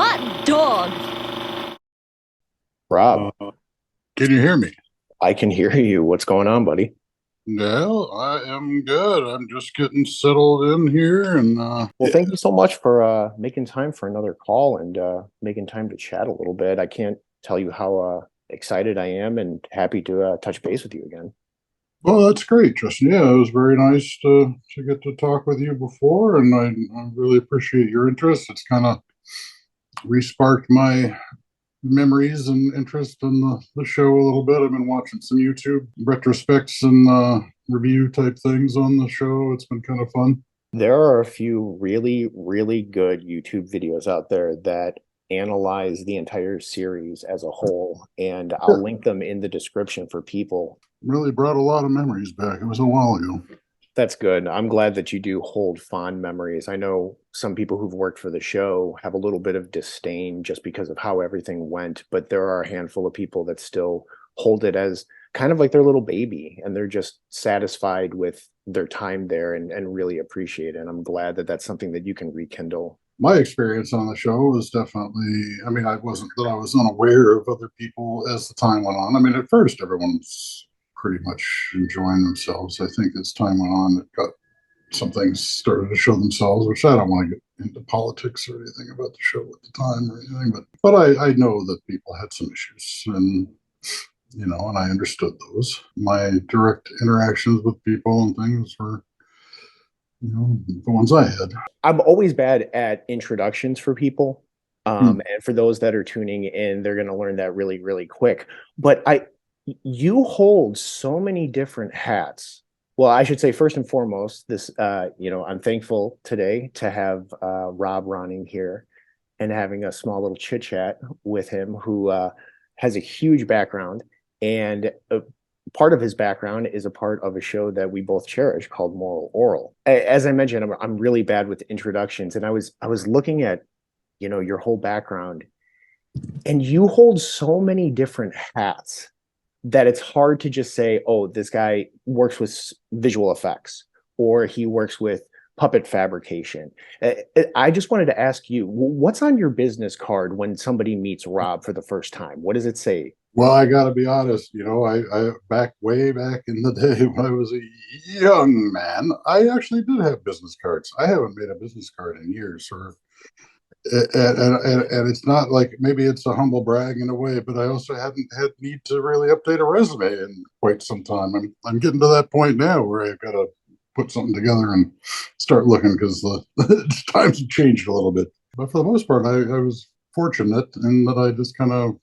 Hot dog! Rob, Can you hear me? I can hear you. What's going on, buddy? No, I am good. I'm just getting settled in here, and Well, thank you so much for making time for another call and making time to chat a little bit. I can't tell you how excited I am and happy to touch base with you again. well, that's great, Justin. Yeah, it was very nice to get to talk with you before, and I really appreciate your interest. It's kind of resparked my memories and interest in the show a little bit. I've been watching some YouTube retrospects and review type things on the show. It's been kind of fun. There are a few really, really good YouTube videos out there that analyze the entire series as a whole, and I'll link them in the description for people. Really brought a lot of memories back. It was a while ago. That's good. I'm glad that you do hold fond memories. I know some people who've worked for the show have a little bit of disdain just because of how everything went, but there are a handful of people that still hold it as kind of like their little baby, and they're just satisfied with their time there and really appreciate it. And I'm glad that that's something that you can rekindle. My experience on the show was definitely, I mean, I wasn't that I was unaware of other people as the time went on. I mean, at first, everyone was pretty much enjoying themselves. I think as time went on, it got some things started to show themselves, which I don't want to get into politics or anything about the show at the time or anything, but I know that people had some issues, and and I understood those. My direct interactions with people and things were, the ones I had. I'm always bad at introductions for people. Hmm. And for those that are tuning in, they're going to learn that really, really quick. But you hold so many different hats. Well, I should say first and foremost, I'm thankful today to have Rob Ronning here and having a small little chit chat with him, who has a huge background, and part of his background is a part of a show that we both cherish called Moral Oral. As I mentioned, I'm really bad with introductions, and I was looking at your whole background, and you hold so many different hats that it's hard to just say, oh, this guy works with visual effects or he works with puppet fabrication. I just wanted to ask you, what's on your business card when somebody meets Rob for the first time? What does it say? Well, I got to be honest, I back way back in the day when I was a young man, I actually did have business cards. I haven't made a business card in years, or and it's not like maybe it's a humble brag in a way, but I also hadn't had need to really update a resume in quite some time. I'm getting to that point now where I've got to put something together and start looking because the times have changed a little bit. But for the most part, I was fortunate in that I just kind of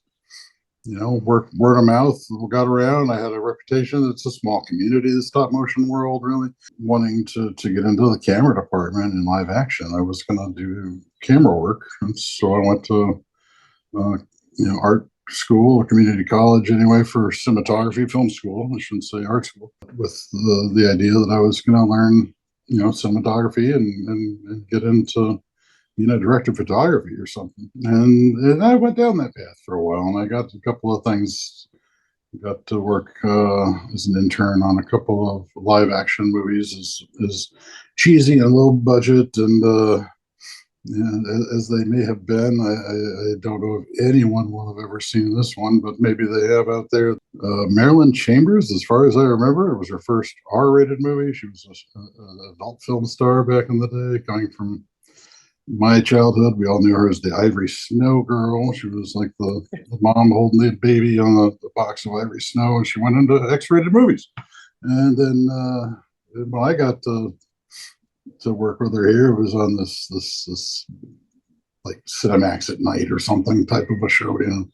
word of mouth got around. I had a reputation. It's a small community, the stop motion world, really. Wanting to get into the camera department in live action, I was going to do camera work, and so I went to art school, or community college anyway, for cinematography, film school. I shouldn't say art school, with the idea that I was going to learn cinematography and get into director of photography or something. And I went down that path for a while, and I got a couple of things. Got to work as an intern on a couple of live action movies, as cheesy and low budget, and as they may have been. I don't know if anyone will have ever seen this one, but maybe they have out there. Marilyn Chambers, as far as I remember, it was her first R-rated movie. She was an adult film star back in the day, coming from my childhood. We all knew her as the Ivory Snow girl. She was like the mom holding the baby on the box of Ivory Snow, and she went into X-rated movies. And then when I got to work with her here, it was on this like Cinemax at Night or something type of a show. It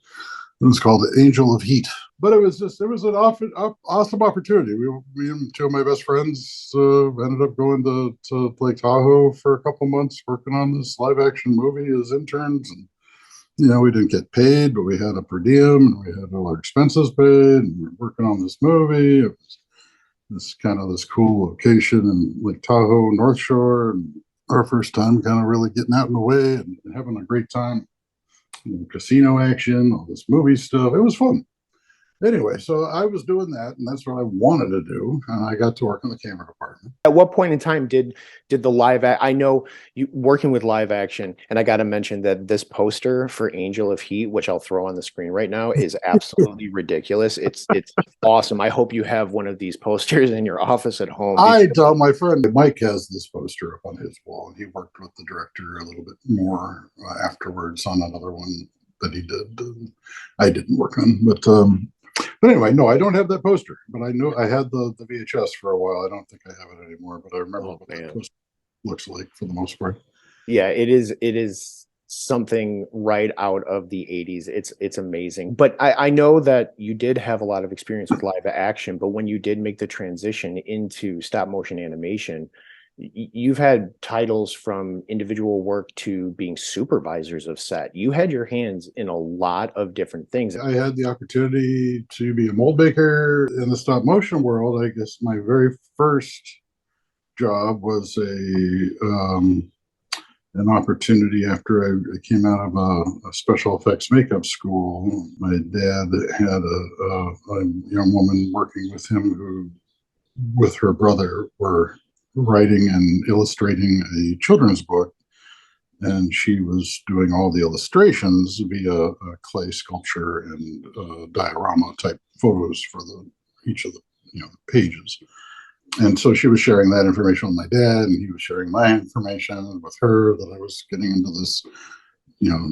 was called Angel of Heat. But it was an awesome opportunity. Me and two of my best friends ended up going to Lake Tahoe for a couple months working on this live action movie as interns. And, we didn't get paid, but we had a per diem and we had all our expenses paid. And we were working on this movie. It was this cool location in Lake Tahoe, North Shore. And our first time kind of really getting out in the way and having a great time. Casino action, all this movie stuff. It was fun. Anyway, so I was doing that, and that's what I wanted to do. And I got to work in the camera department. At what point in time did the I know you working with live action, and I got to mention that this poster for Angel of Heat, which I'll throw on the screen right now, is absolutely ridiculous. It's awesome. I hope you have one of these posters in your office at home I because tell my friend Mike has this poster up on his wall, and he worked with the director a little bit more afterwards on another one that he did. I didn't work on, but anyway, no, I don't have that poster. But I know I had the VHS for a while. I don't think I have it anymore, but I remember oh what that man. poster looks like for the most part. Yeah, it is something right out of the 80s. It's amazing. But I know that you did have a lot of experience with live action, but when you did make the transition into stop motion animation, you've had titles from individual work to being supervisors of set. You had your hands in a lot of different things. I had the opportunity to be a mold maker in the stop motion world. I guess my very first job was an opportunity after I came out of a special effects makeup school. My dad had a young woman working with him who, with her brother, were writing and illustrating a children's book. And she was doing all the illustrations via clay sculpture and diorama type photos for each of the pages. And so she was sharing that information with my dad, and he was sharing my information with her that I was getting into this, you know,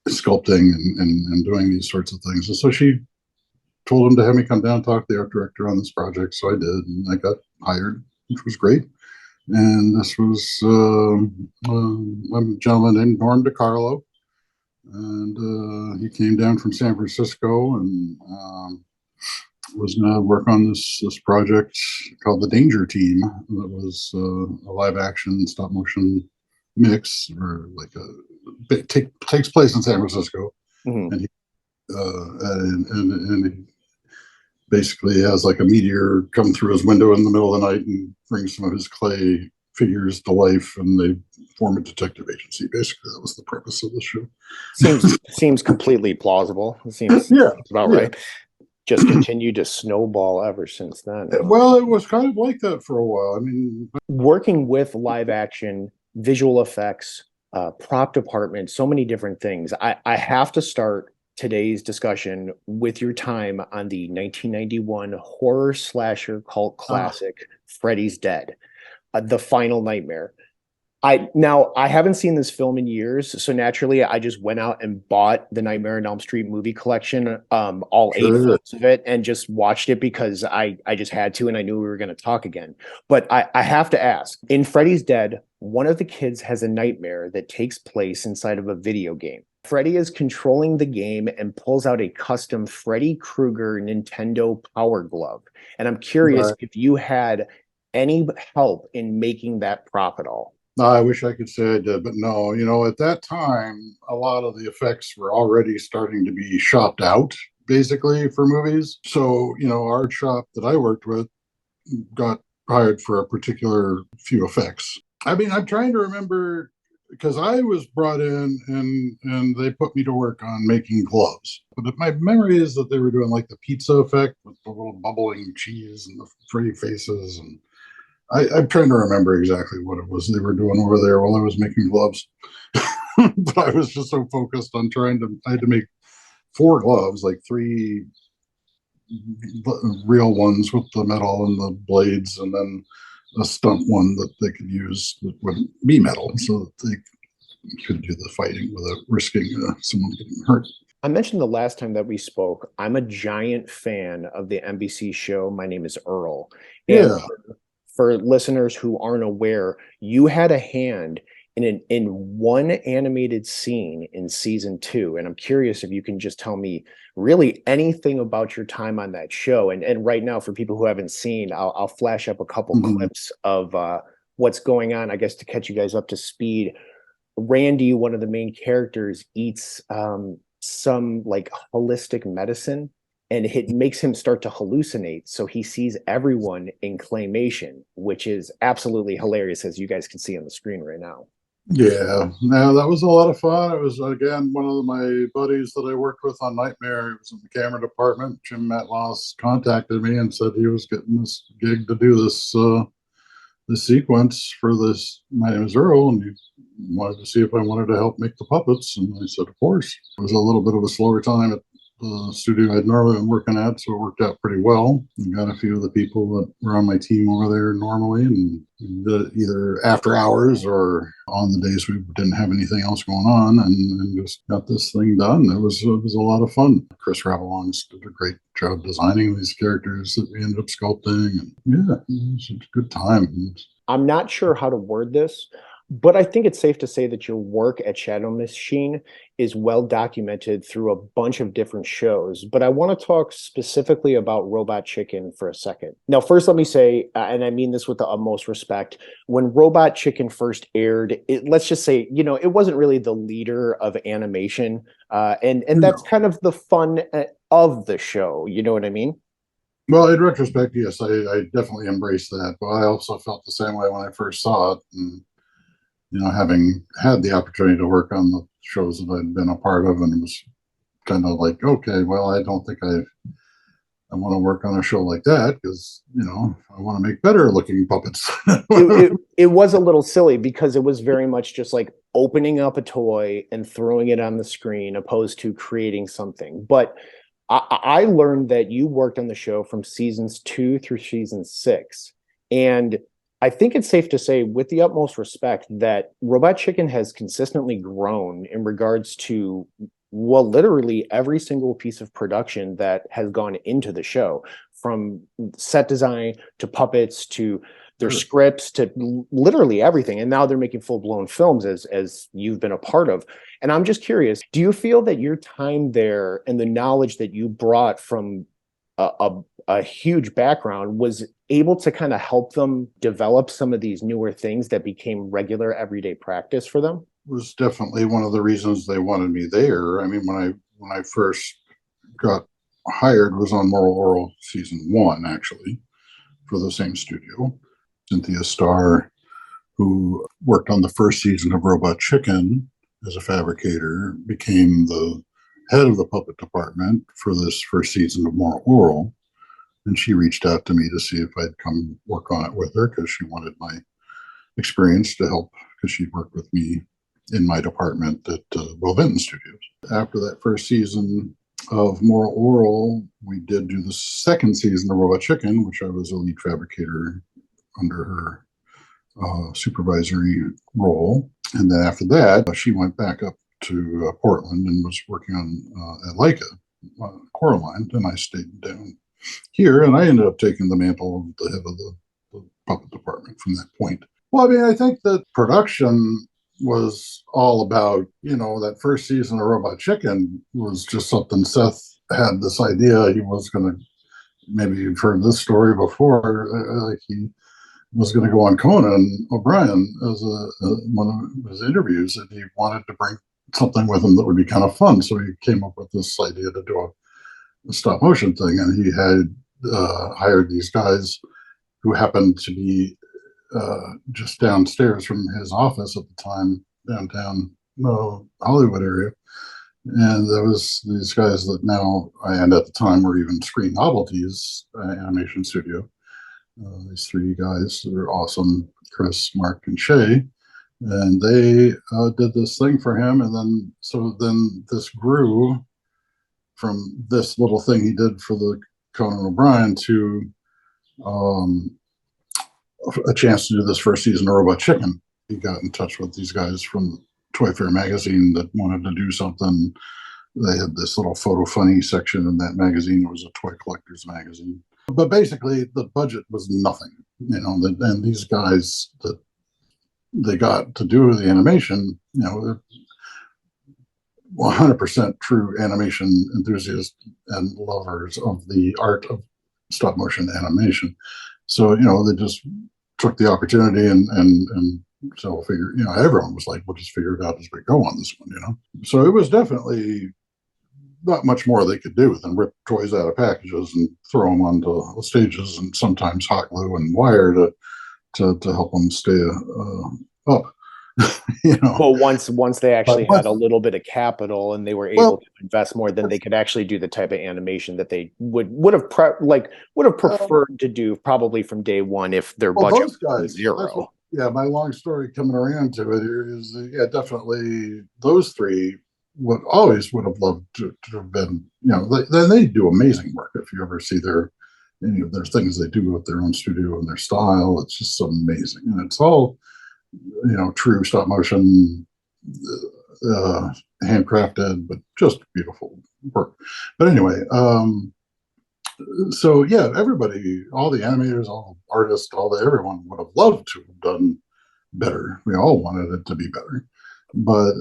sculpting and doing these sorts of things. And so she told him to have me come down and talk to the art director on this project. So I did, and I got hired, which was great. And this was a gentleman named Norm DiCarlo, and he came down from San Francisco and was going to work on this project called the Danger Team. That was a live action stop motion mix, or like takes place in San Francisco, Mhm. and and he basically has like a meteor come through his window in the middle of the night and brings some of his clay figures to life, and they form a detective agency. Basically, that was the premise of the show. Seems completely plausible. It seems Yeah, about yeah. right. Just continued to snowball ever since then, huh? Well, it was kind of like that for a while. I mean, Working with live action, visual effects, prop department, so many different things. I have to start today's discussion with your time on the 1991 horror slasher cult uh, classic, Freddy's Dead, The Final Nightmare. I haven't seen this film in years, so naturally I just went out and bought the Nightmare on Elm Street movie collection, all eight sure. films of it, and just watched it because I just had to, and I knew we were going to talk again. But I have to ask, in Freddy's Dead, one of the kids has a nightmare that takes place inside of a video game. Freddy is controlling the game and pulls out a custom Freddy Krueger Nintendo Power Glove. And I'm curious Right. if you had any help in making that prop at all. I wish I could say I did, but no. At that time, a lot of the effects were already starting to be shopped out, basically, for movies. So, our shop that I worked with got hired for a particular few effects. I mean, I'm trying to remember because I was brought in and they put me to work on making gloves. But my memory is that they were doing like the pizza effect with the little bubbling cheese and the pretty faces. And I'm trying to remember exactly what it was they were doing over there while I was making gloves. But I was just so focused on I had to make four gloves, like three real ones with the metal and the blades, and then a stunt one that they could use that wouldn't be metal, so that they could do the fighting without risking someone getting hurt. I mentioned the last time that we spoke, I'm a giant fan of the NBC show. My name is Earl. And Yeah. for listeners who aren't aware, you had a hand in one animated scene in season two. And I'm curious if you can just tell me really anything about your time on that show. And right now, for people who haven't seen, I'll flash up a couple Mhm. clips of what's going on, I guess, to catch you guys up to speed. Randy, one of the main characters, eats some like holistic medicine, and it makes him start to hallucinate. So he sees everyone in claymation, which is absolutely hilarious, as you guys can see on the screen right now. Yeah, no, that was a lot of fun. It was again one of my buddies that I worked with on Nightmare. He was in the camera department. Jim Matloss contacted me and said he was getting this gig to do this sequence for this. My name is Earl, and he wanted to see if I wanted to help make the puppets, and I said, of course. It was a little bit of a slower time at the studio I'd normally been working at, so it worked out pretty well. I got a few of the people that were on my team over there normally, and either after hours or on the days we didn't have anything else going on, and just got this thing done. It was a lot of fun. Chris Ravalon did a great job designing these characters that we ended up sculpting, and yeah, it was a good time. I'm not sure how to word this, but I think it's safe to say that your work at Shadow Machine is well documented through a bunch of different shows. But I want to talk specifically about Robot Chicken for a second. Now, first, let me say, and I mean this with the utmost respect, when Robot Chicken first aired, let's just say, it wasn't really the leader of animation. And that's No. kind of the fun of the show. You know what I mean? Well, in retrospect, yes, I definitely embraced that, but I also felt the same way when I first saw it. And having had the opportunity to work on the shows that I'd been a part of, and it was kind of like, okay, well, I don't think I want to work on a show like that because I want to make better looking puppets. It was a little silly because it was very much just like opening up a toy and throwing it on the screen opposed to creating something. But I learned that you worked on the show from seasons 2 through season 6. And I think it's safe to say, with the utmost respect, that Robot Chicken has consistently grown in regards to, well, literally every single piece of production that has gone into the show, from set design to puppets to their Sure. scripts to literally everything. And now they're making full-blown films, as you've been a part of. And I'm just curious, do you feel that your time there and the knowledge that you brought from a huge background was able to kind of help them develop some of these newer things that became regular everyday practice for them? Was definitely one of the reasons they wanted me there. I mean, when I first got hired was on Moral Orel season 1, actually, for the same studio. Cynthia Starr, who worked on the first season of Robot Chicken as a fabricator, became the head of the puppet department for this first season of Moral Orel. And she reached out to me to see if I'd come work on it with her because she wanted my experience to help, because she'd worked with me in my department at Will Vinton Studios. After that first season of Moral Orel, we did do the second season of Robot Chicken, which I was a lead fabricator under her supervisory role. And then after that, she went back up to Portland and was working on at Leica, Coraline, and I stayed down here, and I ended up taking the mantle of the head of the puppet department from that point. Well, I mean, I think that production was all about, that first season of Robot Chicken was just something Seth had this idea he was going to, maybe you've heard this story before, like he was going to go on Conan O'Brien as one of his interviews, and he wanted to bring something with him that would be kind of fun. So he came up with this idea to do a stop motion thing, and he had hired these guys who happened to be just downstairs from his office at the time, downtown Hollywood area. And there was these guys that now, and at the time, were even Screen Novelties animation studio. These three guys that are awesome, Chris, Mark, and Shay. And they did this thing for him. And then this grew from this little thing he did for the Conan O'Brien to a chance to do this first season of Robot Chicken. He got in touch with these guys from Toy Fair magazine that wanted to do something. They had this little photo funny section in that magazine. It was a toy collector's magazine. But basically, the budget was nothing, and these guys that they got to do the animation, they're 100% true animation enthusiasts and lovers of the art of stop motion animation. So, they just took the opportunity and so figure, everyone was like, we'll just figure it out as we go on this one. So it was definitely not much more they could do than rip toys out of packages and throw them onto stages, and sometimes hot glue and wire to help them stay up. you know. But once they But actually had a once, little bit of capital and they were able well, to invest more, then they could actually do the type of animation that they would have uh, preferred to do probably from day one if their well, budget those was guys. That's what. zero. Yeah, my long story coming around to it here is, yeah, definitely those three would have loved to have been. You know, they do amazing work. If you ever see any of their things they do with their own studio and their style, it's just amazing, and it's all, true stop motion, handcrafted, but just beautiful work. But anyway, so yeah, everybody, all the animators, all the artists, everyone would have loved to have done better. We all wanted it to be better. But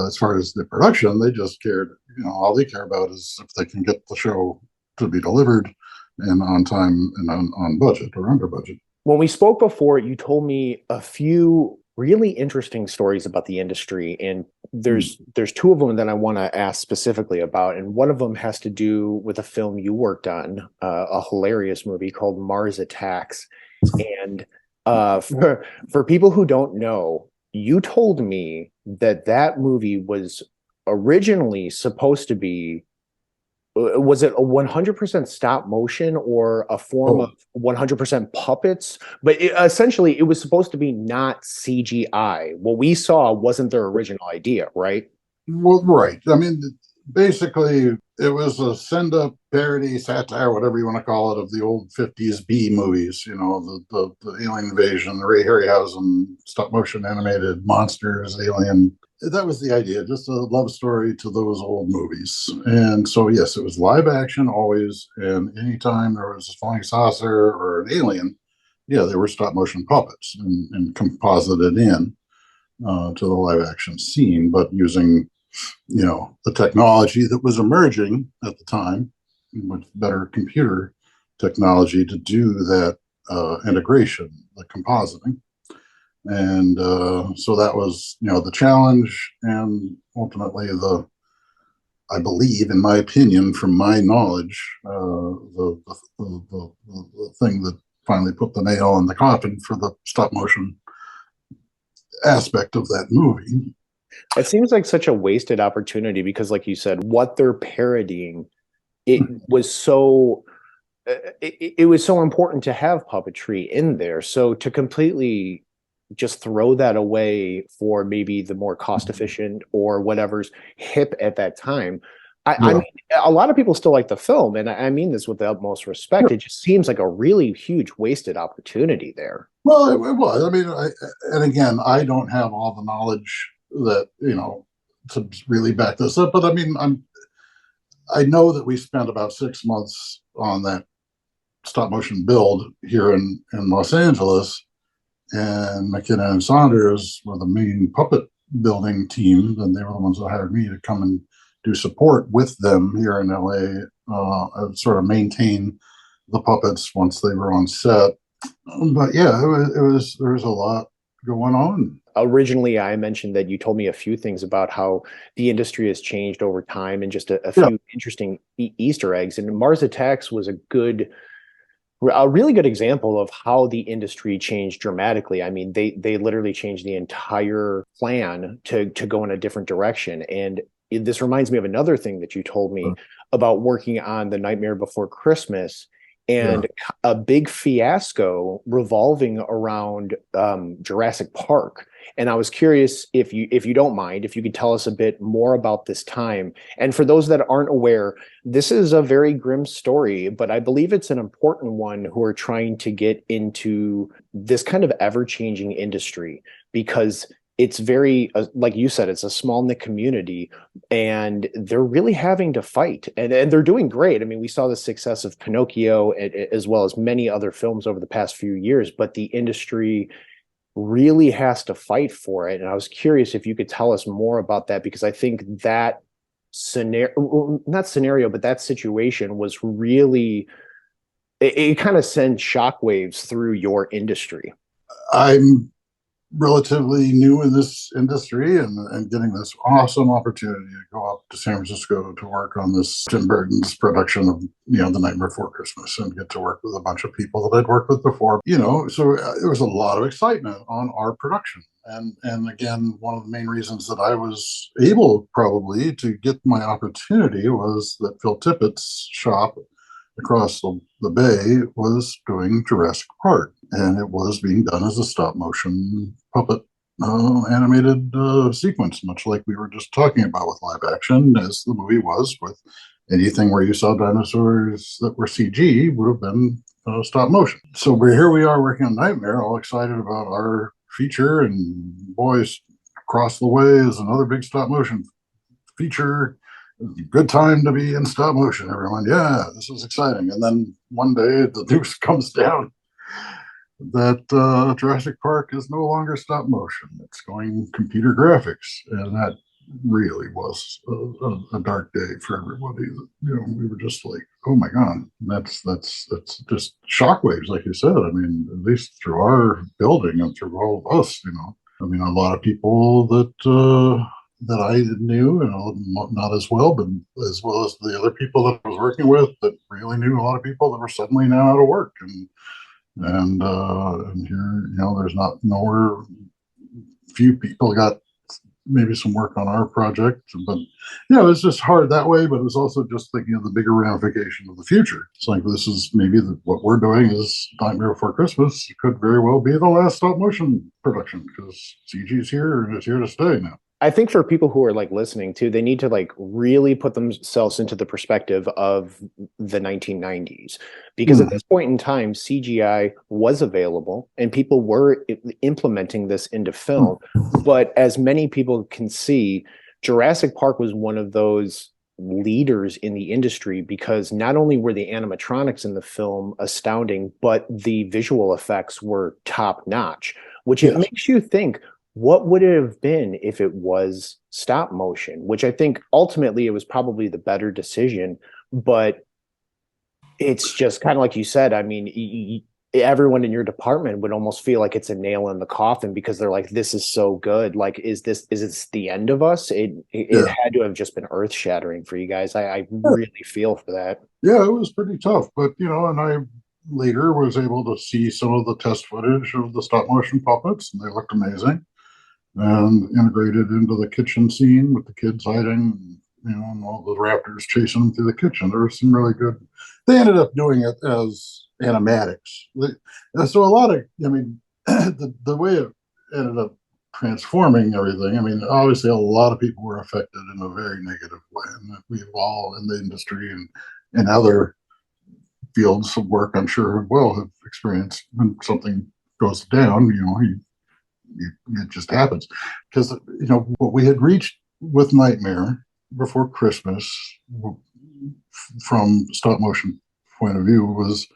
as far as the production, they just cared, all they care about is if they can get the show to be delivered and on time and on budget or under budget. When we spoke before, you told me a few really interesting stories about the industry, and Hmm. there's two of them that I want to ask specifically about, and one of them has to do with a film you worked on, a hilarious movie called Mars Attacks. And for people who don't know, you told me that that movie was originally supposed to be, was it a 100% stop motion or a form of Oh, 100% puppets? But essentially, it was supposed to be not CGI. What we saw wasn't their original idea, right? well, right. I mean, basically, it was a send up parody, satire, whatever you want to call it, of the old 50s B movies, the alien invasion, the Ray Harryhausen stop motion animated monsters, alien. That was the idea, just a love story to those old movies. And so, yes, it was live action always. And anytime there was a flying saucer or an alien, yeah, they were stop motion puppets and composited in to the live action scene, but using the technology that was emerging at the time with better computer technology to do that integration, the compositing. And so that was, the challenge, and ultimately I believe, in my opinion, from my knowledge, the thing that finally put the nail in the coffin for the stop motion aspect of that movie. It seems like such a wasted opportunity because, like you said, what they're parodying, it was so it was so important to have puppetry in there. So to completely just throw that away for maybe the more cost efficient or whatever's hip at that time. I Yeah. mean, a lot of people still like the film, and I mean this with the utmost respect. It just seems like a really huge wasted opportunity there. Well, it was. I mean, and again, I don't have all the knowledge that to really back this up. But I mean, I know that we spent about 6 months on that stop motion build here in Los Angeles, and McKenna and Saunders were the main puppet building team, and they were the ones that hired me to come and do support with them here in LA, sort of maintain the puppets once they were on set. But yeah, there was a lot going on. Originally, I mentioned that you told me a few things about how the industry has changed over time and just a Yeah, few interesting Easter eggs. And Mars Attacks was a really good example of how the industry changed dramatically. I mean, they literally changed the entire plan to go in a different direction. And this reminds me of another thing that you told me about working on The Nightmare Before Christmas yeah. and a big fiasco revolving around Jurassic Park. And I was curious if you don't mind, if you could tell us a bit more about this time. And for those that aren't aware, this is a very grim story, but I believe it's an important one who are trying to get into this kind of ever-changing industry because it's very, like you said, it's a small knit community and they're really having to fight and they're doing great. I mean, we saw the success of Pinocchio as well as many other films over the past few years, but the industry really has to fight for it. And I was curious if you could tell us more about that because I think that scenario, not scenario, but that situation was really, it kind of sends shockwaves through your industry. I'm relatively new in this industry, and getting this awesome opportunity to go up to San Francisco to work on this Tim Burton's production of The Nightmare Before Christmas, and get to work with a bunch of people that I'd worked with before. So there was a lot of excitement on our production, And again, one of the main reasons that I was able probably to get my opportunity was that Phil Tippett's shop across the bay was doing Jurassic Park, and it was being done as a stop motion puppet animated sequence, much like we were just talking about with live action, as the movie was with anything where you saw dinosaurs that were CG would have been stop motion. So here we are working on Nightmare, all excited about our feature, and boys, across the way is another big stop motion feature. Good time to be in stop motion, everyone. Yeah, this is exciting. And then one day the news comes down that Jurassic Park is no longer stop motion. It's going computer graphics. And that really was a dark day for everybody. You know, we were just like, oh my God, that's just shockwaves, like you said. I mean, at least through our building and through all of us, you know. I mean, a lot of people that I knew, you know, not as well, but as well as the other people that I was working with that really knew a lot of people that were suddenly now out of work. And here, you know, there's not nowhere, few people got maybe some work on our project, but yeah, it was just hard that way. But it was also just thinking of the bigger ramification of the future. It's like, this is maybe what we're doing is Nightmare Before Christmas. It could very well be the last stop motion production, because CG is here and it's here to stay now. I think for people who are like listening to, they need to like really put themselves into the perspective of the 1990s, because at this point in time, CGI was available and people were implementing this into film. But as many people can see, Jurassic Park was one of those leaders in the industry, because not only were the animatronics in the film astounding, but the visual effects were top notch, which it makes you think, what would it have been if it was stop motion? Which I think ultimately it was probably the better decision, but it's just kind of like you said. I mean, everyone in your department would almost feel like it's a nail in the coffin, because they're like, this is so good. Like, is this the end of us? It had to have just been earth shattering for you guys. I really feel for that. Yeah, it was pretty tough, but you know, and I later was able to see some of the test footage of the stop motion puppets, and they looked amazing, and integrated into the kitchen scene with the kids hiding, you know, and all the raptors chasing them through the kitchen. There was some really good. They ended up doing it as animatics. So a lot of, I mean, the way it ended up transforming everything. I mean, obviously, a lot of people were affected in a very negative way, and we've all in the industry and other fields of work, I'm sure, well, have experienced when something goes down. You know, it just happens, because you know what we had reached with Nightmare Before Christmas from stop motion point of view was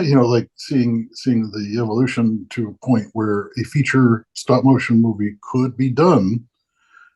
you know, like seeing the evolution to a point where a feature stop motion movie could be done.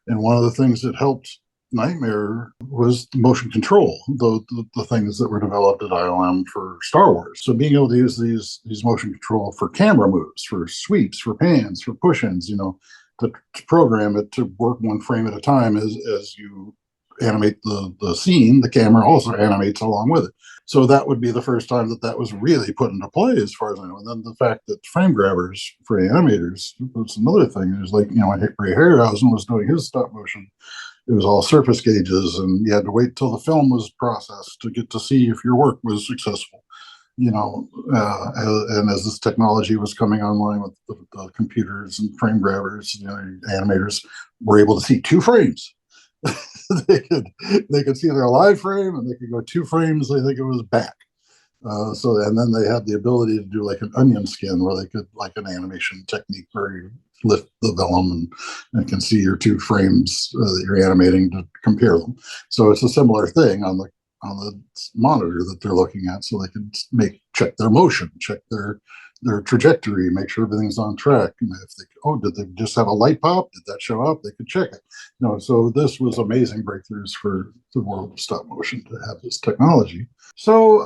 And one of the things that helped Nightmare was motion control, the things that were developed at ILM for Star Wars. So being able to use these motion control for camera moves, for sweeps, for pans, for push-ins, you know, to program it to work one frame at a time as you animate the scene, the camera also animates along with it. So that would be the first time that was really put into play, as far as I know. And then the fact that frame grabbers for animators was another thing. It was like, you know, when Ray Harryhausen was doing his stop motion, it was all surface gauges, and you had to wait till the film was processed to get to see if your work was successful. You know, and as this technology was coming online with the computers and frame grabbers, you know, animators were able to see two frames. they could see their live frame, and they could go two frames. They think it was back. So, and then they had the ability to do like an onion skin, where they could, like an animation technique where you lift the vellum and can see your two frames that you're animating to compare them. So it's a similar thing on the monitor that they're looking at, so they can check their motion, check their trajectory, make sure everything's on track. And if did they just have a light pop? Did that show up? They could check it. You know, so this was amazing breakthroughs for the world of stop motion to have this technology. So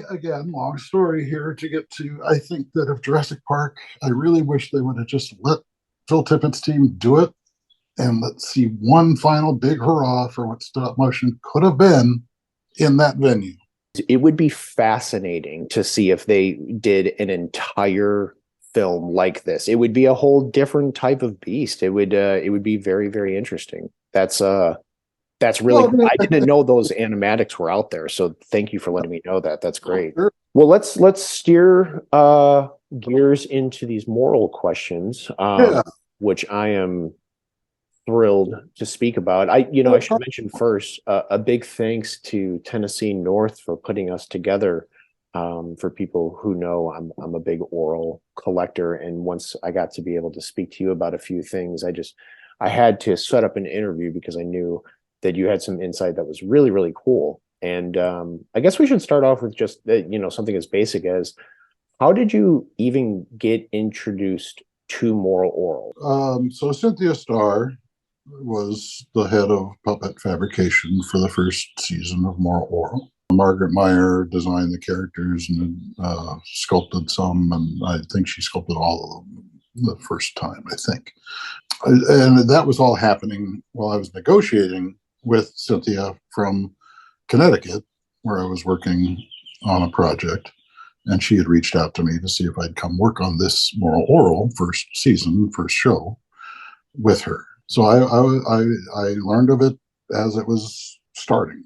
again, long story here to get to, I think that if Jurassic Park, I really wish they would have just let Phil Tippett's team do it, and let's see one final big hurrah for what stop motion could have been in that venue. It would be fascinating to see if they did an entire film like this. It would be a whole different type of beast. It would be very, very interesting. That's really Well, cool. I didn't know those animatics were out there, so thank you for letting me know that. That's great. sure. Well, let's steer gears into these moral questions, Yeah. which I am thrilled to speak about. I should mention first a big thanks to Tennessee North for putting us together. For people who know, I'm a big oral collector, and once I got to be able to speak to you about a few things, I had to set up an interview because I knew that you had some insight that was really, really cool. And I guess we should start off with just something as basic as how did you even get introduced to Moral Oral? So Cynthia Starr was the head of puppet fabrication for the first season of Moral Orel. Margaret Meyer designed the characters and sculpted some, and I think she sculpted all of them the first time, I think. And that was all happening while I was negotiating with Cynthia from Connecticut, where I was working on a project. And she had reached out to me to see if I'd come work on this Moral Oral first season, first show with her. So I learned of it as it was starting,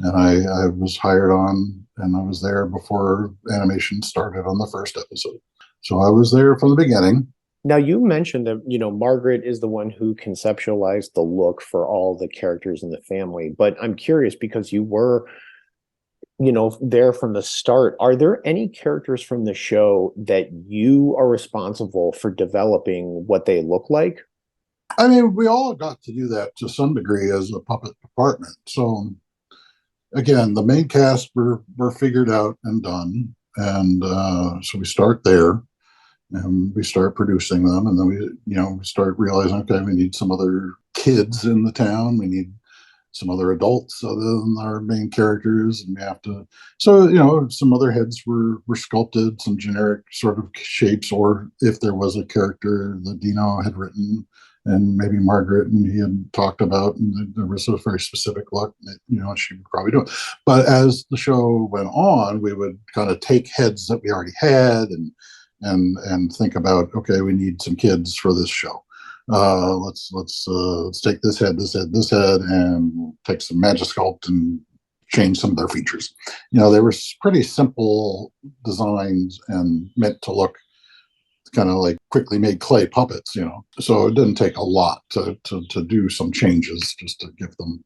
and I was hired on, and I was there before animation started on the first episode. So I was there from the beginning. Now, you mentioned that, Margaret is the one who conceptualized the look for all the characters in the family, but I'm curious because you were, there from the start. Are there any characters from the show that you are responsible for developing what they look like? I mean, we all got to do that to some degree as a puppet department. So again, the main cast were figured out and done, and so we start there, and we start producing them, and then we start realizing, okay, we need some other kids in the town, we need some other adults other than our main characters, and we have to. So some other heads were sculpted, some generic sort of shapes, or if there was a character that Dino had written and maybe Margaret and he had talked about, and there was a very specific look that, she would probably do it. But as the show went on, we would kind of take heads that we already had and think about, okay, we need some kids for this show. Let's take this head, and we'll take some Magisculpt and change some of their features. They were pretty simple designs and meant to look kind of like quickly made clay puppets, So it didn't take a lot to do some changes, just to give them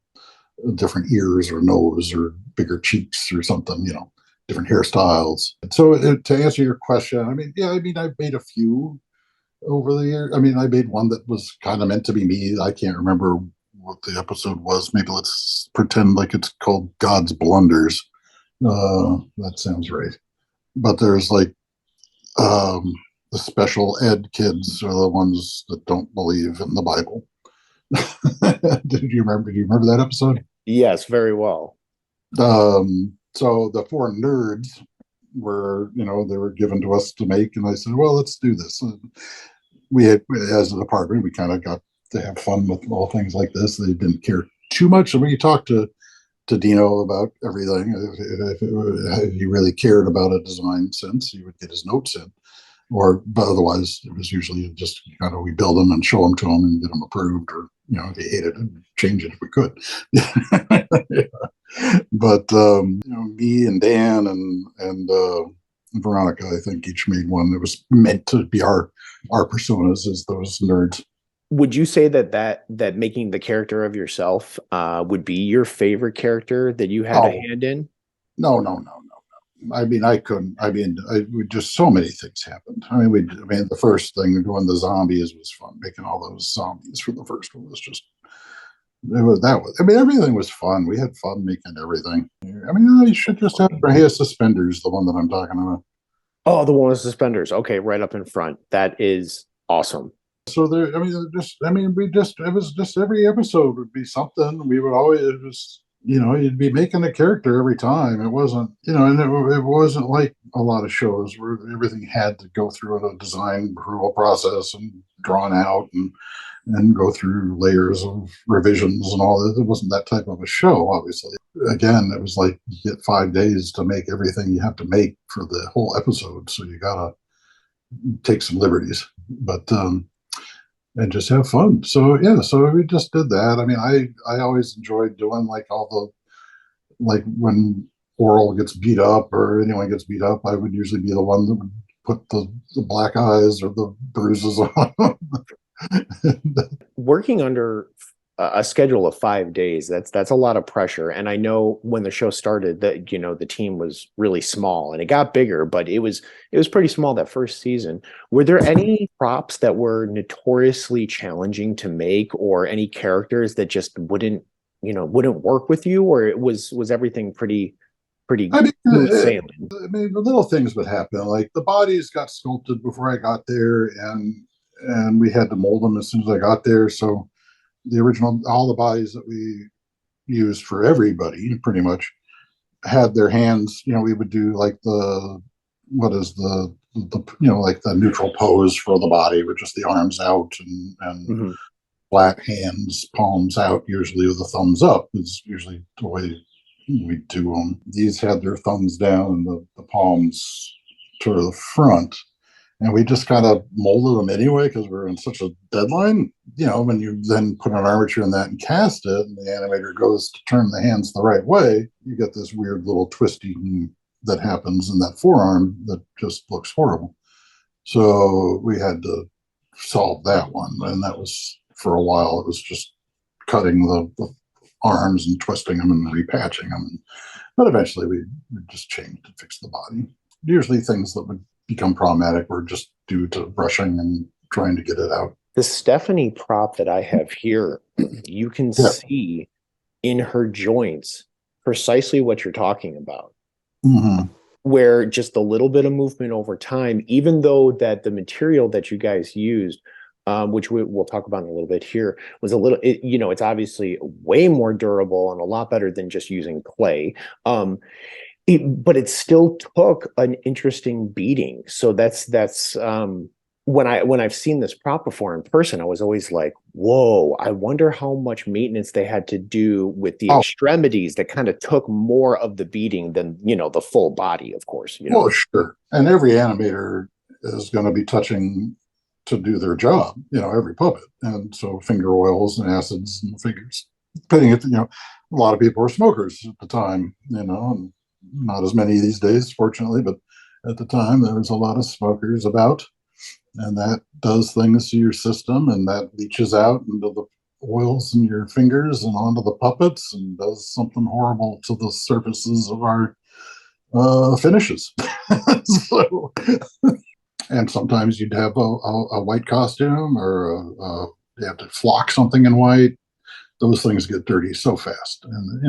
different ears or nose or bigger cheeks or something, different hairstyles. So to answer your question, I made a few over the year. I made one that was kind of meant to be me. I can't remember what the episode was. Maybe let's pretend like it's called God's Blunders. That sounds right. But there's like the special ed kids are the ones that don't believe in the Bible. Do you remember that episode? Yes, very well. So the four nerds were, they were given to us to make, and I said, well, let's do this. And we had, as a department, we kind of got to have fun with all things like this. They didn't care too much. So when you talk to Dino about everything, if he really cared about a design sense, he would get his notes in. But otherwise, it was usually just kind of we build them and show them to him and get them approved, or if he hated it, change it if we could. Yeah. But me and Dan and Veronica, I think each made one that was meant to be our personas as those nerds. Would you say that making the character of yourself would be your favorite character that you had a hand in? No. I couldn't. Just so many things happened. The first thing doing the zombies was fun. Making all those zombies for the first one was just. Everything was fun. We had fun making everything. You should just have Rhea Suspenders, the one that I'm talking about. Oh, the one with suspenders. Okay, right up in front. That is awesome. So there, it was just every episode would be something. We would always, it was, you'd be making a character every time. It wasn't, and it wasn't like a lot of shows where everything had to go through a design approval process and drawn out and go through layers of revisions and all that. It wasn't that type of a show, obviously. Again, it was like you get 5 days to make everything you have to make for the whole episode. So you gotta take some liberties, but and just have fun. So yeah, so we just did that. I mean, I always enjoyed doing like all the like when Oral gets beat up or anyone gets beat up, I would usually be the one that would put the black eyes or the bruises on them. Working under a schedule of 5 days, that's a lot of pressure. And I know when the show started that, the team was really small and it got bigger, but it was pretty small that first season. Were there any props that were notoriously challenging to make, or any characters that just wouldn't work with you, or was everything pretty I mean, smooth sailing? I mean, the little things would happen. Like the bodies got sculpted before I got there, and we had to mold them as soon as I got there. So the original, all the bodies that we used for everybody, pretty much, had their hands. We would do like what is like the neutral pose for the body, with just the arms out and Mhm. flat hands, palms out, usually with the thumbs up. Is usually the way we do them. These had their thumbs down and the palms to the front. And we just kind of molded them anyway because we're in such a deadline. When you then put an armature in that and cast it, and the animator goes to turn the hands the right way, you get this weird little twisting that happens in that forearm that just looks horrible. So we had to solve that one. And that was, for a while, it was just cutting the arms and twisting them and repatching them. But eventually we just changed and fixed the body. Usually things that would become problematic were just due to rushing and trying to get it out. The Stephanie prop that I have here, you can Yeah. see in her joints precisely what you're talking about, Mm-hmm. where just a little bit of movement over time, even though that the material that you guys used, which we'll talk about in a little bit here, was it's obviously way more durable and a lot better than just using clay. But it still took an interesting beating. So that's when I've seen this prop before in person, I was always like, whoa, I wonder how much maintenance they had to do with the Oh, extremities that kind of took more of the beating than, the full body, of course, well, sure. And every animator is going to be touching to do their job, every puppet. And so finger oils and acids and fingers, depending if, a lot of people were smokers at the time, and not as many these days, fortunately, but at the time there was a lot of smokers about, and that does things to your system, and that leaches out into the oils in your fingers and onto the puppets, and does something horrible to the surfaces of our finishes. So, and sometimes you'd have a white costume, or you have to flock something in white. Those things get dirty so fast, and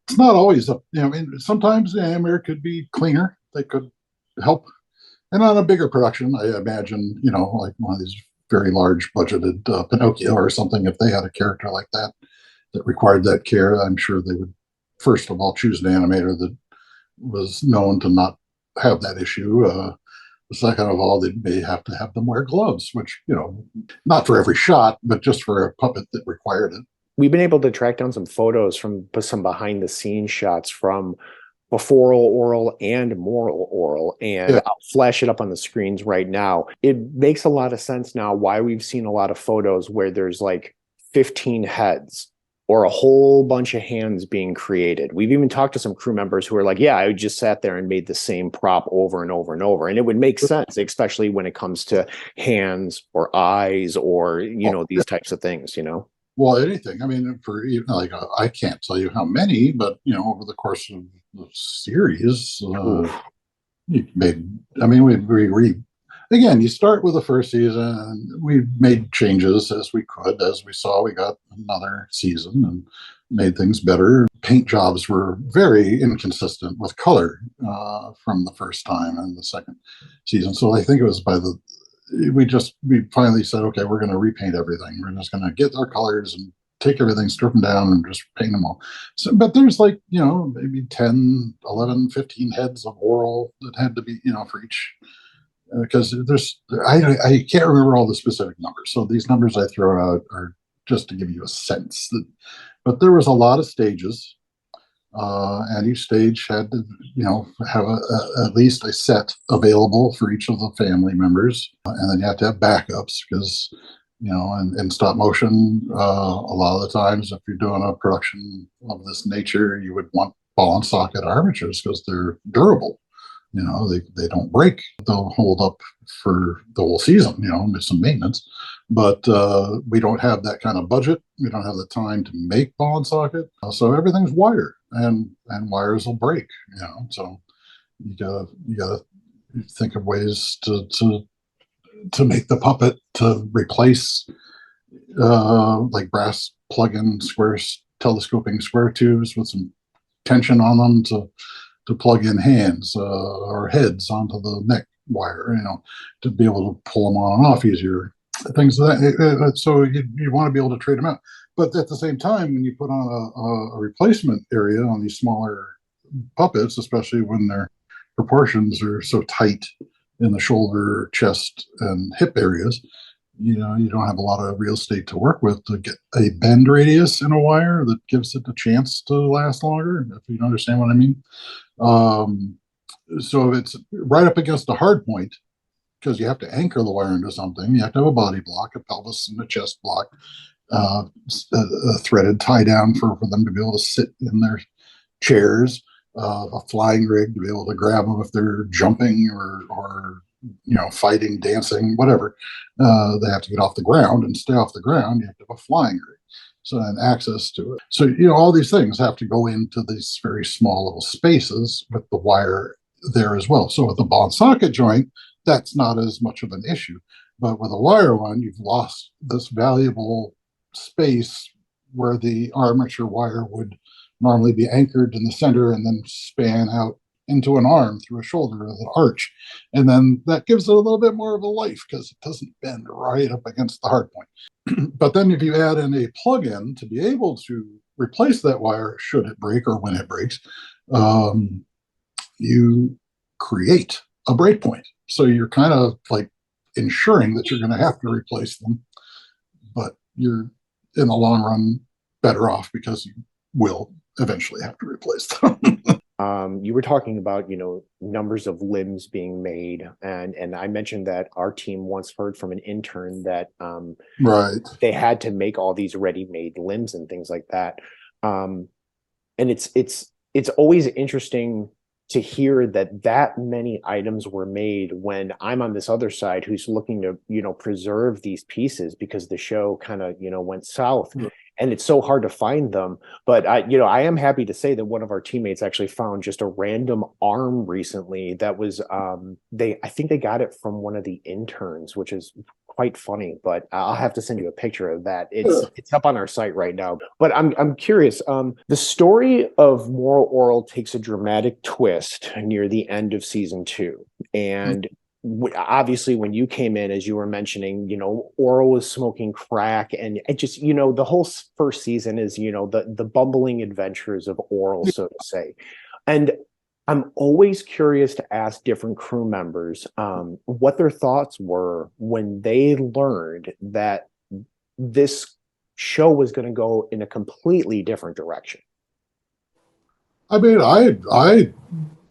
it's not always up. I mean, sometimes the animator could be cleaner. They could help. And on a bigger production, I imagine, like one of these very large budgeted Pinocchio or something, if they had a character like that that required that care, I'm sure they would first of all choose an animator that was known to not have that issue. Second of all, they may have to have them wear gloves, which, not for every shot, but just for a puppet that required it. We've been able to track down some photos from some behind the scenes shots from before Oral and Moral Oral, and Yeah. I'll flash it up on the screens right now. It makes a lot of sense now why we've seen a lot of photos where there's like 15 heads or a whole bunch of hands being created. We've even talked to some crew members who are like, yeah, I just sat there and made the same prop over and over and over. And it would make sense, especially when it comes to hands or eyes or, these types of things. Well, anything. I mean, for even like I can't tell you how many, but over the course of the series, you made. I mean, we again. You start with the first season, and we made changes as we could. As we saw, we got another season and made things better. Paint jobs were very inconsistent with color from the first time and the second season. So I think it was we finally said, okay, we're going to repaint everything. We're just going to get our colors and take everything, strip them down, and just paint them all. So, but there's like, maybe 10, 11, 15 heads of Oral that had to be, for each, because I can't remember all the specific numbers. So these numbers I throw out are just to give you a sense that, but there was a lot of stages. and each stage had to, have at least a set available for each of the family members, and then you have to have backups because, in stop motion, a lot of the times if you're doing a production of this nature, you would want ball and socket armatures because they're durable. They don't break. They'll hold up for the whole season, with some maintenance. But we don't have that kind of budget. We don't have the time to make ball and socket. So everything's wire, and wires will break, So you gotta think of ways to make the puppet to replace like brass plug-in squares, telescoping square tubes with some tension on them to plug in hands or heads onto the neck wire, to be able to pull them on and off easier. Things like that. So you want to be able to trade them out. But at the same time, when you put on a replacement area on these smaller puppets, especially when their proportions are so tight in the shoulder, chest, and hip areas, you don't have a lot of real estate to work with to get a bend radius in a wire that gives it a chance to last longer, if you understand what I mean. So if it's right up against a hard point, because you have to anchor the wire into something, you have to have a body block, a pelvis and a chest block, a threaded tie down for them to be able to sit in their chairs, a flying rig to be able to grab them if they're jumping or fighting, dancing, whatever. They have to get off the ground and stay off the ground. You have to have a flying rig. So and access to it. So all these things have to go into these very small little spaces with the wire there as well. So with the ball and socket joint, that's not as much of an issue. But with a wire one, you've lost this valuable space where the armature wire would normally be anchored in the center and then span out into an arm through a shoulder of the arch. And then that gives it a little bit more of a life because it doesn't bend right up against the hard point. But then if you add in a plug-in to be able to replace that wire should it break or when it breaks, you create a breakpoint. So you're kind of like ensuring that you're going to have to replace them, but you're in the long run better off because you will eventually have to replace them. You were talking about, numbers of limbs being made, and I mentioned that our team once heard from an intern that Right. they had to make all these ready-made limbs and things like that. And it's always interesting to hear that many items were made when I'm on this other side who's looking to, preserve these pieces because the show kind of, went south. And it's so hard to find them. But I am happy to say that one of our teammates actually found just a random arm recently that was I think they got it from one of the interns, which is quite funny. But I'll have to send you a picture of that. It's up on our site right now. But I'm curious. The story of Moral Orel takes a dramatic twist near the end of season 2, and obviously when you came in, as you were mentioning, Earl was smoking crack, and it just, the whole first season is, the bumbling adventures of Earl, so to say. And I'm always curious to ask different crew members what their thoughts were when they learned that this show was going to go in a completely different direction. I mean, I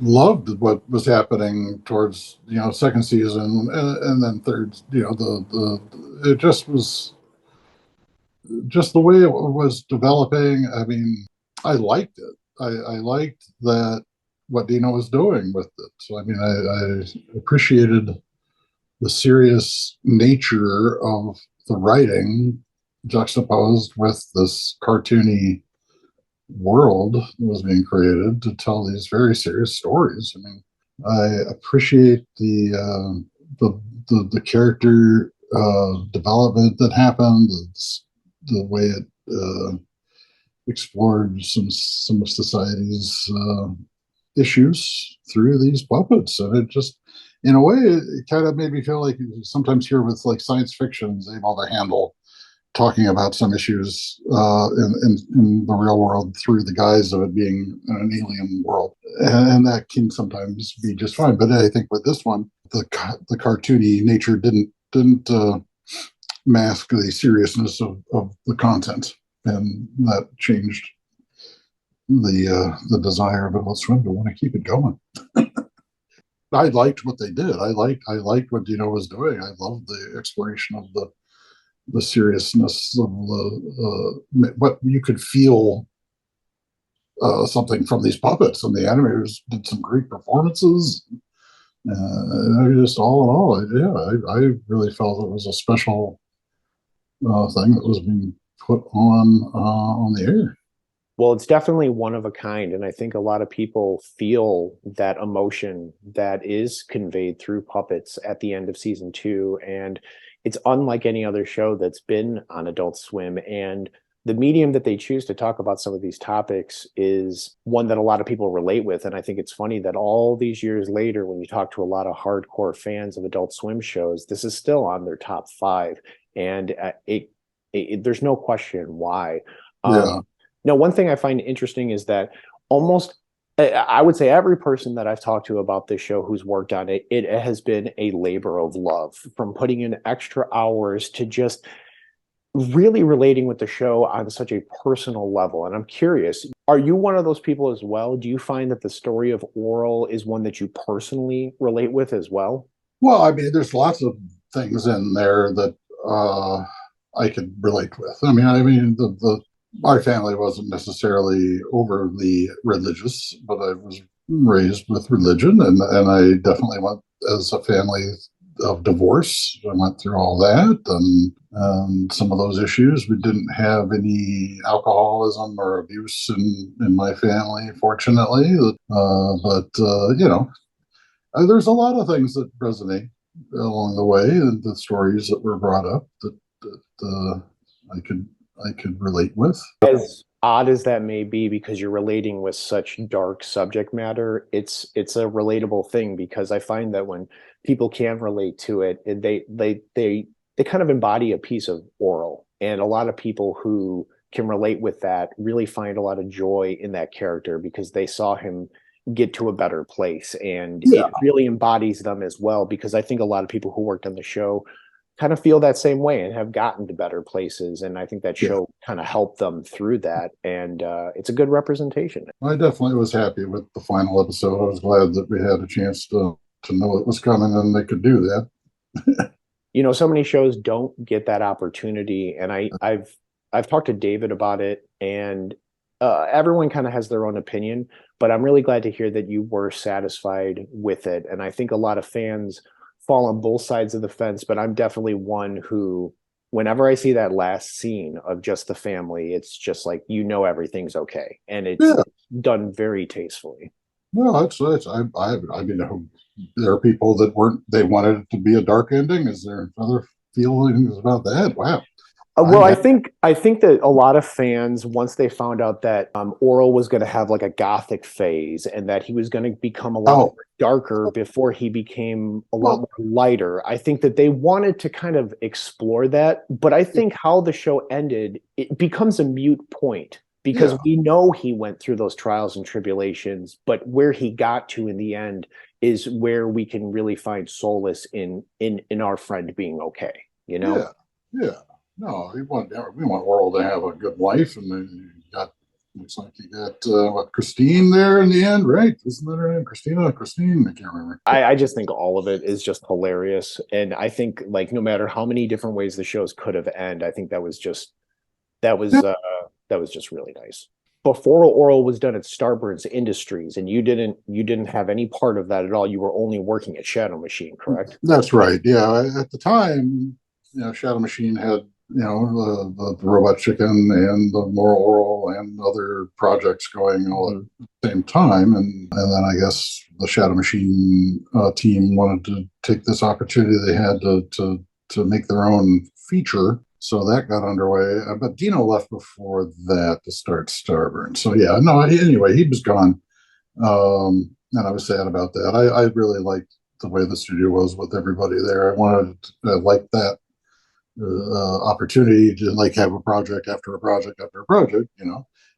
loved what was happening towards second season and then third. It just was just the way it was developing. I mean, I liked it. I liked that what Dino was doing with it. So I mean, I appreciated the serious nature of the writing juxtaposed with this cartoony world that was being created to tell these very serious stories. I mean, I appreciate the character development that happened, the way it explored some of society's issues through these puppets, and it just, in a way, it kind of made me feel like sometimes here with like science fiction is able to handle talking about some issues in the real world through the guise of it being an alien world, and that can sometimes be just fine. But I think with this one, the cartoony nature didn't mask the seriousness of the content, and that changed the desire of Adult Swim to want to keep it going. I liked what they did. I liked what Dino was doing. I loved the exploration of the seriousness of the what you could feel something from these puppets, and the animators did some great performances. Just all in all, yeah, I really felt it was a special thing that was being put on the air. Well, it's definitely one of a kind. And I think a lot of people feel that emotion that is conveyed through puppets at the end of season two. And it's unlike any other show that's been on Adult Swim. And the medium that they choose to talk about some of these topics is one that a lot of people relate with. And I think it's funny that all these years later, when you talk to a lot of hardcore fans of Adult Swim shows, this is still on their top five. And there's no question why. Yeah, No, one thing I find interesting is that almost, I would say every person that I've talked to about this show who's worked on it, it has been a labor of love, from putting in extra hours to just really relating with the show on such a personal level. And I'm curious, are you one of those people as well? Do you find that the story of Oral is one that you personally relate with as well? well, I mean, there's lots of things in there that I could relate with. I mean, the my family wasn't necessarily overly religious, but I was raised with religion, and I definitely went as a family of divorce. I went through all that, and some of those issues. We didn't have any alcoholism or abuse in my family, fortunately. But there's a lot of things that resonate along the way, and the stories that were brought up that I could relate with. As odd as that may be, because you're relating with such dark subject matter, it's a relatable thing, because I find that when people can relate to it, they kind of embody a piece of Oral. And a lot of people who can relate with that really find a lot of joy in that character because they saw him get to a better place. And Yeah, it really embodies them as well, because I think a lot of people who worked on the show kind of feel that same way and have gotten to better places. And I think that yeah. show kind of helped them through that. And it's a good representation. I definitely was happy with the final episode. I was glad that we had a chance to know it was coming and they could do that. You know, so many shows don't get that opportunity. And I've talked to David about it, and everyone kind of has their own opinion, but I'm really glad to hear that you were satisfied with it. And I think a lot of fans fall on both sides of the fence, but I'm definitely one who, whenever I see that last scene of just the family, it's just like, you know, everything's okay. And it's Yeah, done very tastefully. no, that's I mean, there are people that weren't. They wanted it to be a dark ending. Is there other feelings about that? Wow, Well, I'm I think that a lot of fans, once they found out that Oral was going to have like a gothic phase and that he was going to become a lot more oh darker before he became a lot well, more lighter, I think that they wanted to kind of explore that. But I think how the show ended, it becomes a mute point, because yeah, we know he went through those trials and tribulations, but where he got to in the end is where we can really find solace in our friend being okay, you know? yeah, yeah. No, we want Oral to have a good life, and then you got looks like you got what, Christine there in the end, right? Isn't that her name? Christine? I can't remember. I just think all of it is just hilarious. And I think, like, no matter how many different ways the shows could have ended, I think that Yeah. was uh that was just really nice. Before Oral was done at Starburns Industries, and you didn't have any part of that at all. You were only working at Shadow Machine, correct? That's right. Yeah, at the time, Shadow Machine had the Robot Chicken and the Moral Oral and other projects going all Mhm. at the same time, and then I guess the Shadow Machine team wanted to take this opportunity they had to make their own feature. So that got underway, but Dino left before that to start Starburn. So yeah, no. Anyway, he was gone, and I was sad about that. I really liked the way the studio was with everybody there. I wanted like that opportunity to like have a project after a project after a project,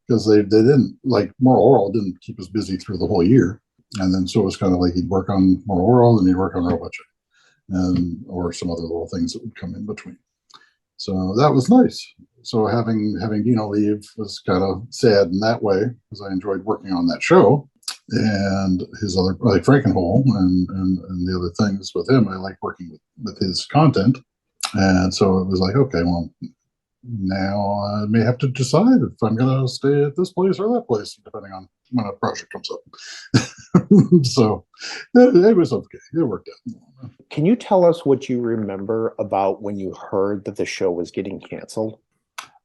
because they didn't like Moral Oral didn't keep us busy through the whole year, and then so it was kind of like he'd work on Moral Oral and he'd work on Robot Chicken, and or some other little things that would come in between. So that was nice. so having Dino leave was kind of sad in that way because I enjoyed working on that show and his other like Frankenhole and the other things with him. I like working with his content, and so it was like, okay, well, now I may have to decide if I'm going to stay at this place or that place, depending on when a project comes up. So it was okay. It worked out. Can you tell us what you remember about when you heard that the show was getting canceled?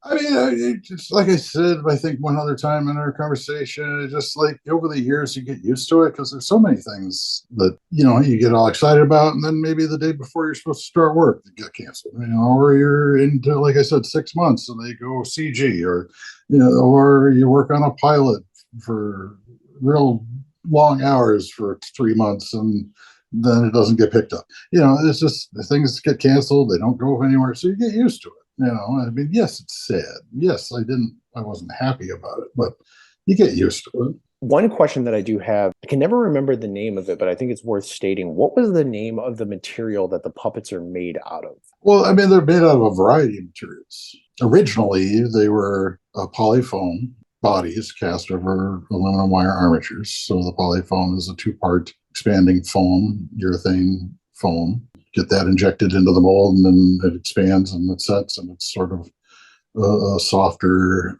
I mean, just like I said, I think one other time in our conversation, it's just like over the years you get used to it because there's so many things that you get all excited about, and then maybe the day before you're supposed to start work, they get canceled. Or you're into, like I said, 6 months and they go CG, or or you work on a pilot for real long hours for 3 months and then it doesn't get picked up. It's just the things get canceled, they don't go anywhere, so you get used to it. I mean, yes, it's sad. Yes, I wasn't happy about it, but you get used to it. One question that I do have, I can never remember the name of it, but I think it's worth stating. What was the name of the material that the puppets are made out of? Well, I mean, they're made out of a variety of materials. Originally, they were polyfoam bodies cast over aluminum wire armatures. So the polyfoam is a two-part expanding foam, urethane foam. Get that injected into the mold, and then it expands and it sets, and it's sort of a softer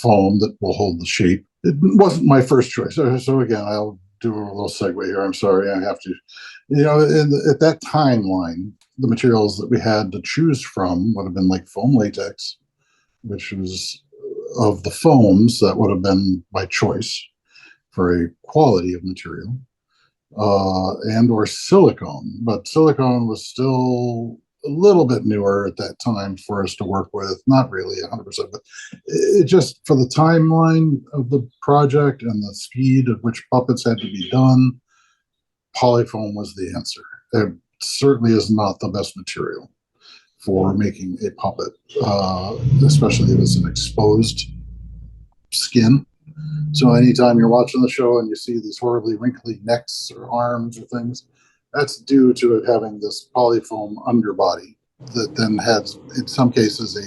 foam that will hold the shape. It wasn't my first choice. So again, I'll do a little segue here. I'm sorry, I have to. At that timeline, the materials that we had to choose from would have been like foam latex, which was of the foams that would have been by choice for a quality of material, and or silicone. But silicone was still a little bit newer at that time for us to work with. Not really 100%, but it just, for the timeline of the project and the speed at which puppets had to be done, polyfoam was the answer. It certainly is not the best material for making a puppet, especially if it's an exposed skin. So anytime you're watching the show and you see these horribly wrinkly necks or arms or things, that's due to it having this polyfoam underbody that then has, in some cases, a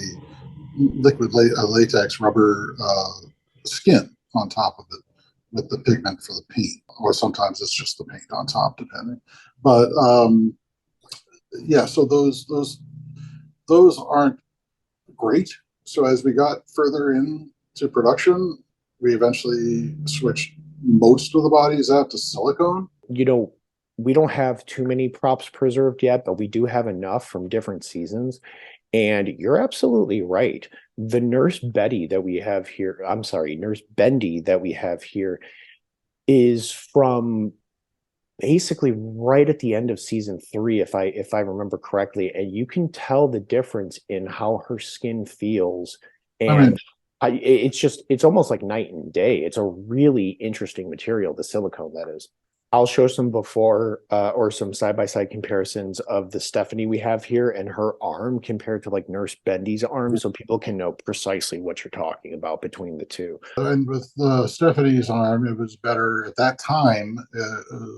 liquid latex rubber skin on top of it with the pigment for the paint, or sometimes it's just the paint on top, depending. But yeah, so those aren't great. So as we got further into production, we eventually switched most of the bodies out to silicone. We don't have too many props preserved yet, but we do have enough from different seasons. And you're absolutely right. The Nurse Betty that we have here, I'm sorry, Nurse Bendy that we have here is from basically right at the end of season 3, if I remember correctly. And you can tell the difference in how her skin feels. And it's almost like night and day. It's a really interesting material, the silicone, that is. I'll show some before or some side-by-side comparisons of the Stephanie we have here and her arm compared to like Nurse Bendy's arm, so people can know precisely what you're talking about between the two. And with Stephanie's arm, it was better at that time.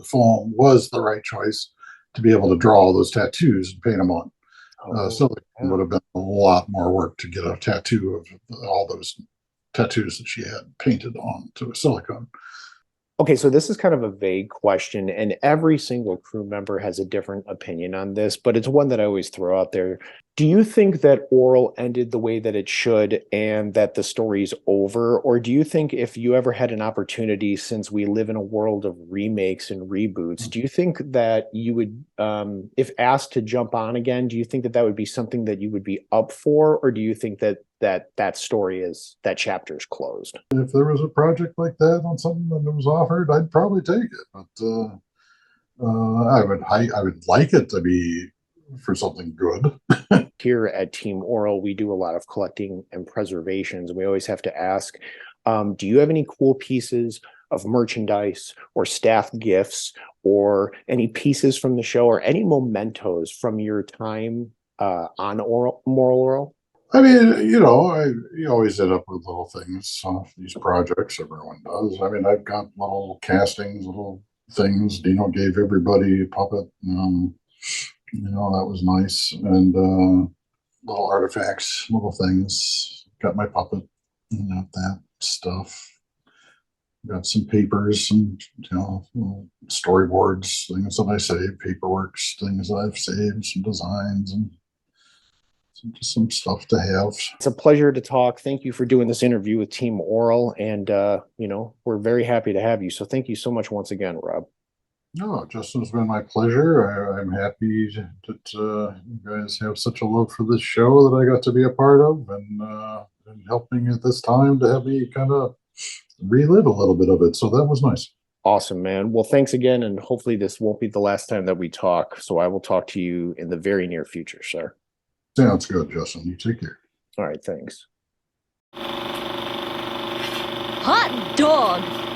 Foam was the right choice to be able to draw all those tattoos and paint them on. Silicone would have been a lot more work to get a tattoo of all those tattoos that she had painted on to a silicone. Okay, so this is kind of a vague question, and every single crew member has a different opinion on this, but it's one that I always throw out there. Do you think that Orel ended the way that it should and that the story's over? Or do you think if you ever had an opportunity, since we live in a world of remakes and reboots, do you think that you would, if asked to jump on again, do you think that that would be something that you would be up for? Or do you think that that chapter is closed? If there was a project like that on something that was offered, I'd probably take it. But I would like it to be for something good. Here at Team Orel, we do a lot of collecting and preservations. We always have to ask, do you have any cool pieces of merchandise or staff gifts or any pieces from the show or any mementos from your time on Moral Orel? I mean, you always end up with little things on these projects. Everyone does. I mean, I've got little castings, little things. Dino gave everybody a puppet. That was nice. And little artifacts, little things. Got my puppet, that stuff. Got some papers and storyboards, things that I saved, paperworks, things that I've saved, some designs, and just some stuff to have. It's a pleasure to talk. Thank you for doing this interview with Team Oral, and we're very happy to have you. So thank you so much once again, Rob. No, Justin, it's been my pleasure. I'm happy that you guys have such a love for this show that I got to be a part of, and helping at this time to have me kind of relive a little bit of it. So that was nice. Awesome, man. Well, thanks again, and hopefully this won't be the last time that we talk. So I will talk to you in the very near future, sir. Sounds good, Justin. You take care. All right, thanks. Hot dog!